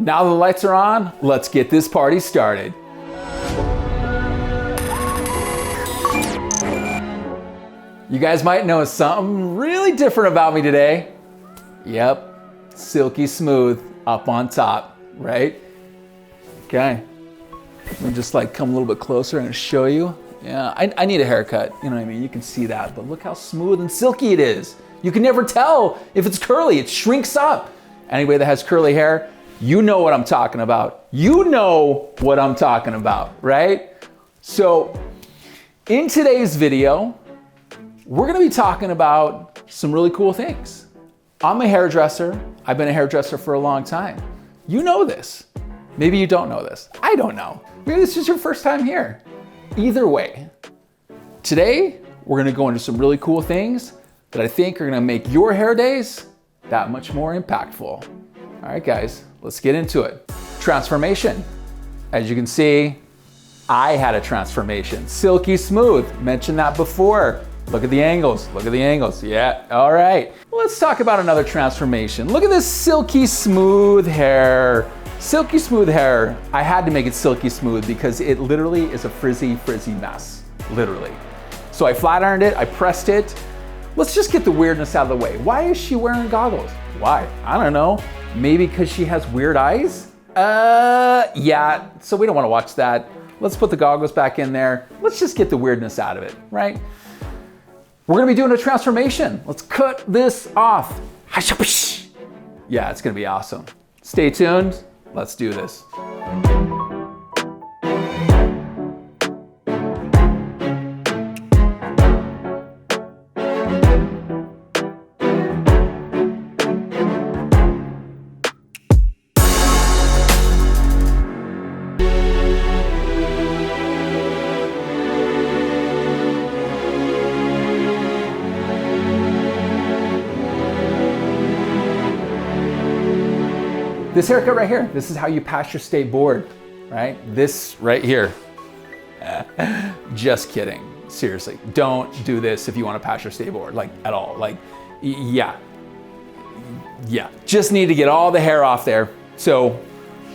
Now the lights are on, let's get this party started. You guys might notice something really different about me today. Yep, silky smooth up on top, right? Okay, let me just like come a little bit closer and show you. Yeah, I need a haircut, you know what I mean? You can see that, but look how smooth and silky it is. You can never tell if it's curly, it shrinks up. Anybody that has curly hair, you know what I'm talking about. You know what I'm talking about, right? So in today's video, we're gonna be talking about some really cool things. I'm a hairdresser. I've been a hairdresser for a long time. You know this. Maybe you don't know this. I don't know. Maybe this is your first time here. Either way, today we're gonna go into some really cool things that I think are gonna make your hair days that much more impactful. All right, guys, let's get into it. Transformation. As you can see, I had a transformation. Silky smooth, mentioned that before. Look at the angles, look at the angles. Yeah, all right. Let's talk about another transformation. Look at this silky smooth hair. Silky smooth hair, I had to make it silky smooth because it literally is a frizzy mess, literally. So I flat ironed it, I pressed it. Let's just get the weirdness out of the way. Why is she wearing goggles? Why? I don't know. Maybe because she has weird eyes? Yeah, so we don't want to watch that. Let's put the goggles back in there. Let's just get the weirdness out of it, right? We're gonna be doing a transformation. Let's cut this off. Yeah, it's gonna be awesome. Stay tuned. Let's do this. This haircut right here, this is how you pass your state board, right? This right here. Just kidding, seriously. Don't do this if you want to pass your state board, like at all. Like, yeah, just need to get all the hair off there. So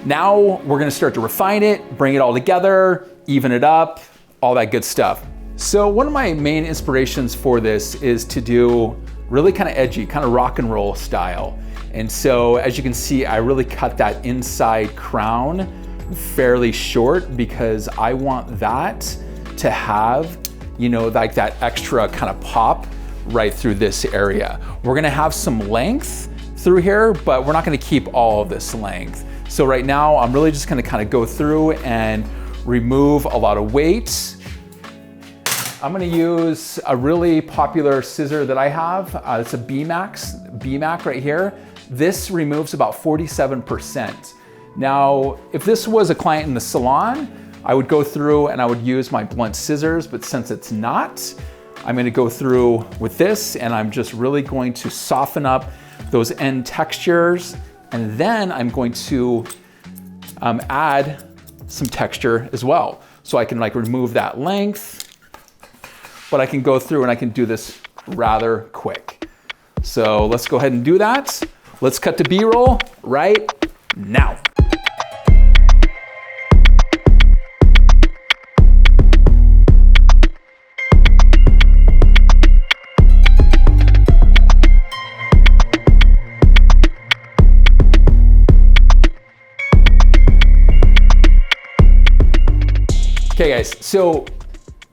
now we're gonna start to refine it, bring it all together, even it up, all that good stuff. So one of my main inspirations for this is to do really kind of edgy, kind of rock and roll style. And so as you can see, I really cut that inside crown fairly short because I want that to have, you know, like that extra kind of pop right through this area. We're gonna have some length through here, but we're not gonna keep all of this length. So right now, I'm really just gonna kind of go through and remove a lot of weight. I'm gonna use a really popular scissor that I have. It's a B-Mac right here. This removes about 47%. Now, if this was a client in the salon, I would go through and I would use my blunt scissors, but since it's not, I'm gonna go through with this and I'm just really going to soften up those end textures. And then I'm going to add some texture as well. So I can like remove that length, but I can go through and I can do this rather quick. So let's go ahead and do that. Let's cut to B-roll right now. Okay guys, so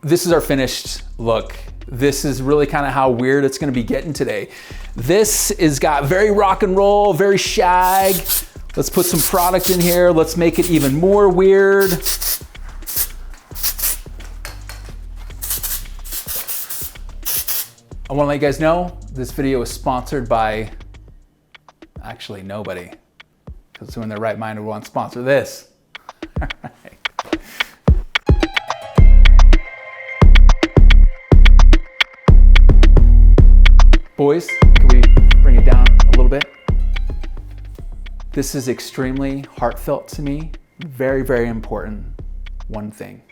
this is our finished look. This is really kind of how weird it's gonna be getting today. This is got very rock and roll, very shag. Let's put some product in here. Let's make it even more weird. I wanna let you guys know, this video is sponsored by actually nobody. Because who in their right mind would want to sponsor this? All right. Boys, can we bring it down a little bit? This is extremely heartfelt to me. Very, very important. One thing.